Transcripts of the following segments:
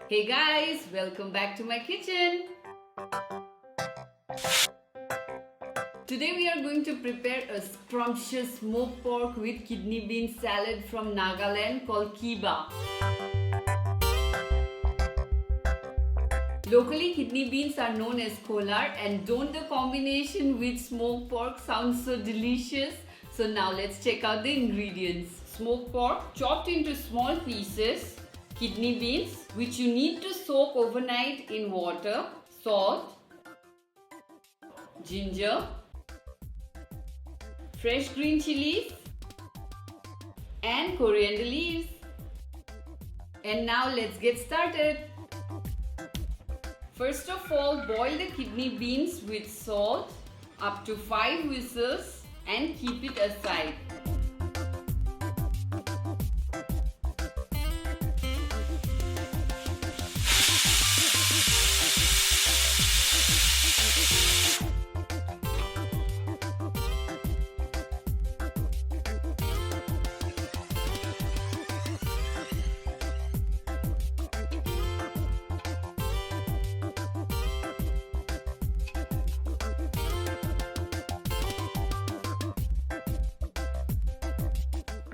Hey guys, welcome back to my kitchen. Today we are going to prepare a scrumptious smoked pork with kidney bean salad from Nagaland called kiba. Locally, kidney beans are known as Kholar, and don't the combination with smoked pork sound so delicious? So now let's check out the ingredients. Smoked pork chopped into small pieces, kidney beans which you need to soak overnight in water, salt, ginger, fresh green chillies and coriander leaves. And now let's get started. First of all, boil the kidney beans with salt up to 5 whistles and keep it aside.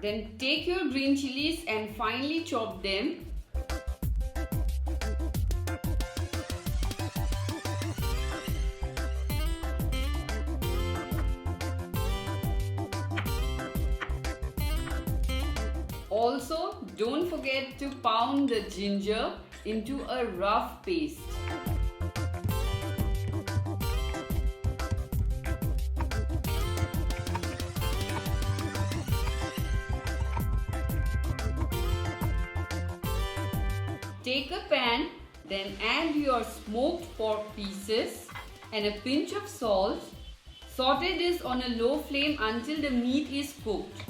Then take your green chilies and finely chop them. Also, don't forget to pound the ginger into a rough paste. Take a pan, then add your smoked pork pieces and a pinch of salt. Saute this on a low flame until the meat is cooked.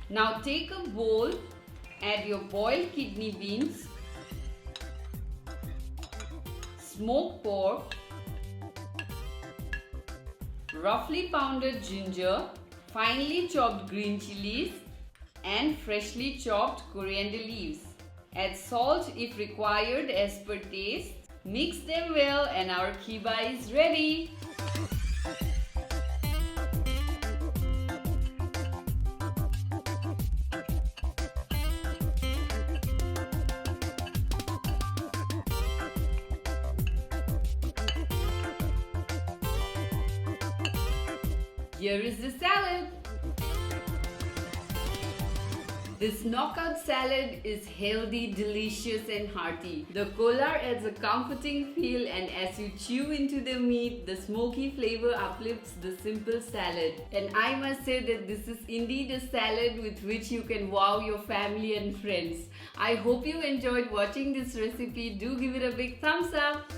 Now take a bowl, add your boiled kidney beans, smoked pork, roughly pounded ginger, finely chopped green chilies and freshly chopped coriander leaves. Add salt if required as per taste. Mix them well and our kiba is ready. Here is the salad. This knockout salad is healthy, delicious and hearty. The Kholar adds a comforting feel, and as you chew into the meat, the smoky flavor uplifts the simple salad. And I must say that this is indeed a salad with which you can wow your family and friends. I hope you enjoyed watching this recipe. Do give it a big thumbs up.